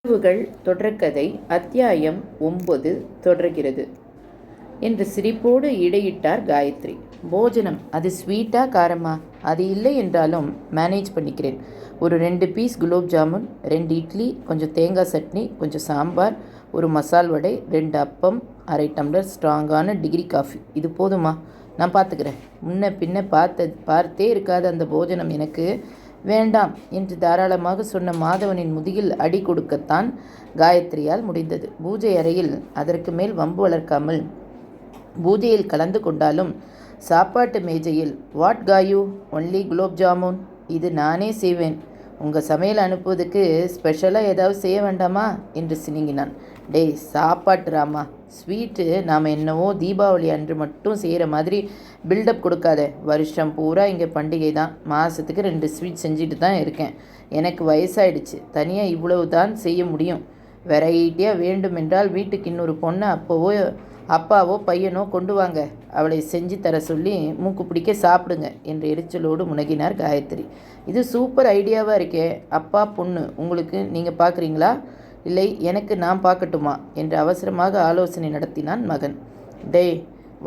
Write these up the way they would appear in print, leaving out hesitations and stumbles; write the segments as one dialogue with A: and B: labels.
A: உறவுகள் தொடர்கதை அத்தியாயம் 9 தொடர்கிறது என்று சிரிப்போடு இடையிட்டார் காயத்ரி. போஜனம் அது ஸ்வீட்டா காரமா? அது இல்லை என்றாலும் மேனேஜ் பண்ணிக்கிறேன். ஒரு 2 பீஸ் குலோப் ஜாமுன், 2 இட்லி, கொஞ்சம் தேங்காய் சட்னி, கொஞ்சம் சாம்பார், ஒரு மசால் வடை, 2 அப்பம், அரை டம்ளர் ஸ்ட்ராங்கான டிகிரி காஃபி. இது போதுமா? நான் பார்த்துக்கிறேன். முன்ன பின்ன பார்த்தே இருக்காத அந்த போஜனம் எனக்கு வேண்டாம் என்று தாராளமாக சொன்ன மாதவனின் முதுகில் அடி கொடுக்கத்தான் காயத்ரியால் முடிந்தது. பூஜை அறையில் அதற்கு மேல் வம்பு வளர்க்காமல் பூஜையில் கலந்து கொண்டாலும் சாப்பாட்டு மேஜையில் வாட் காயு ஒன்லி குலோப் ஜாமுன், இது நானே செய்வேன், உங்கள் சமையல் அனுப்புவதுக்கு ஸ்பெஷலாக ஏதாவது செய்ய வேண்டாமா என்று சினிங்கினான். டேய் சாப்பாட்டு ராமா, ஸ்வீட்டு நாம் என்னவோ தீபாவளி அன்று மட்டும் செய்கிற மாதிரி பில்டப் கொடுக்காத. வருஷம் பூரா இங்கே பண்டிகை தான். மாதத்துக்கு 2 ஸ்வீட் செஞ்சுட்டு தான் இருக்கேன். எனக்கு வயசாயிடுச்சு. தனியாக இவ்வளவு தான் செய்ய முடியும். வெரைட்டியாக வேண்டுமென்றால் வீட்டுக்கு இன்னொரு பொண்ணை அப்பாவோ பையனோ கொண்டு வாங்க, அவளை செஞ்சு தர சொல்லி மூக்கு பிடிக்க சாப்பிடுங்க என்று எரிச்சலோடு முனகினார் காயத்ரி. இது சூப்பர் ஐடியாவாக இருக்கே. அப்பா பொண்ணு உங்களுக்கு நீங்கள் பார்க்குறீங்களா, இல்லை எனக்கு நான் பார்க்கட்டுமா என்று அவசரமாக ஆலோசனை நடத்தினான் மகன். டேய்,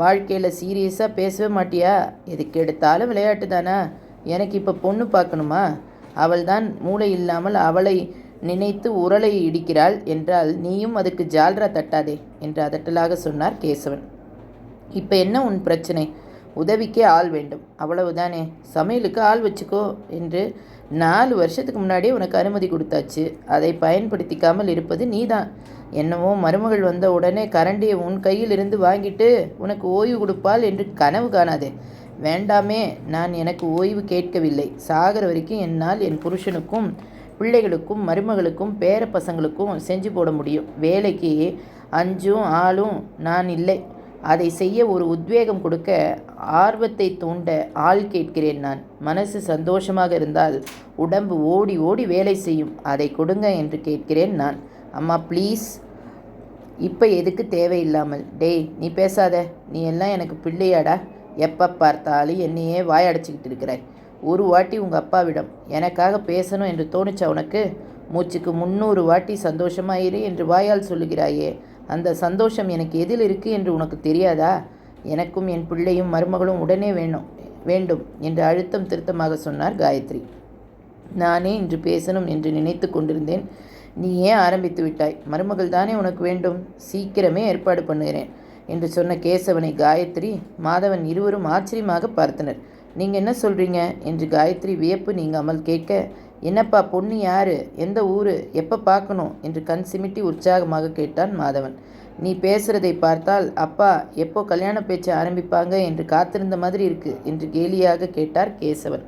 A: வாழ்க்கையில் சீரியஸாக பேசவே மாட்டியா? எதுக்கு எடுத்தாலும் விளையாட்டு தானா? எனக்கு இப்போ பொண்ணு பார்க்கணுமா? அவள்தான் மூளை இல்லாமல் அவளை நினைத்து உரலை இடிக்கிறாள் என்றால் நீயும் அதுக்கு ஜால்ரா தட்டாதே என்று அதட்டலாக சொன்னார் கேசவன். இப்போ என்ன உன் பிரச்சனை? உதவிக்கே ஆள் வேண்டும், அவ்வளவுதானே. சமையலுக்கு ஆள் வச்சுக்கோ என்று 4 வருஷத்துக்கு முன்னாடியே உனக்கு அனுமதி கொடுத்தாச்சு. அதை பயன்படுத்திக்காமல் இருப்பது நீதான். என்னவோ மருமகள் வந்த உடனே கரண்டியை உன் கையில் இருந்து வாங்கிட்டு உனக்கு ஓய்வு கொடுப்பாள் என்று கனவு காணாதே. வேண்டாமே, நான் எனக்கு ஓய்வு கேட்கவில்லை. சாகிற வரைக்கும் என்னால் என் புருஷனுக்கும் பிள்ளைகளுக்கும் மருமகளுக்கும் பேர பசங்களுக்கும் செஞ்சு போட முடியும். வேலைக்கு அஞ்சும் ஆளும் நான் இல்லை. அதை செய்ய ஒரு உத்வேகம் கொடுக்க, ஆர்வத்தை தூண்ட ஆள் கேட்கிறேன் நான். மனசு சந்தோஷமாக இருந்தால் உடம்பு ஓடி ஓடி வேலை செய்யும். அதை கொடுங்க என்று கேட்கிறேன் நான். அம்மா ப்ளீஸ். இப்போ எதுக்கு தேவையில்லாமல்? டேய் நீ பேசாத. நீ எல்லாம் எனக்கு பிள்ளையாடா? எப்போ பார்த்தாலும் என்னையே வாயடைச்சிக்கிட்டு இருக்கிறாய். ஒரு வாட்டி உங்கள் அப்பாவிடம் எனக்காக பேசணும் என்று தோணுச்சா உனக்கு? மூச்சுக்கு 300 வாட்டி சந்தோஷமாயிரு என்று வாயால் சொல்லுகிறாயே, அந்த சந்தோஷம் எனக்கு எதில் இருக்குது என்று உனக்கு தெரியாதா? எனக்கும் என் பிள்ளையும் மருமகளும் உடனே வேண்டும் என்று அழுத்தம் திருத்தமாக சொன்னார் காயத்ரி. நானே இன்று பேசணும் என்று நினைத்து கொண்டிருந்தேன். நீ ஏன் ஆரம்பித்து விட்டாய்? மருமகள் தானே உனக்கு வேண்டும். சீக்கிரமே ஏற்பாடு பண்ணுகிறேன் என்று சொன்ன கேசவனை காயத்ரி மாதவன் இருவரும் ஆச்சரியமாக பார்த்தனர். நீங்கள் என்ன சொல்கிறீங்க என்று காயத்ரி வியப்பு நீங்காமல் கேட்க, என்னப்பா பொண்ணு யாரு, எந்த ஊர், எப்போ பார்க்கணும் என்று கண் சிமிட்டி உற்சாகமாக கேட்டான் மாதவன். நீ பேசுகிறதை பார்த்தால் அப்பா எப்போ கல்யாண பேச்சை ஆரம்பிப்பாங்க என்று காத்திருந்த மாதிரி இருக்கு என்று கேலியாக கேட்டார் கேசவன்.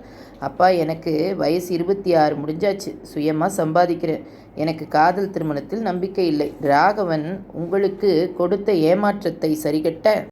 A: அப்பா எனக்கு வயசு 26 முடிஞ்சாச்சு. சுயமாக சம்பாதிக்கிறேன். எனக்கு காதல் திருமணத்தில் நம்பிக்கை இல்லை. ராகவன் உங்களுக்கு கொடுத்த ஏமாற்றத்தை சரிகட்ட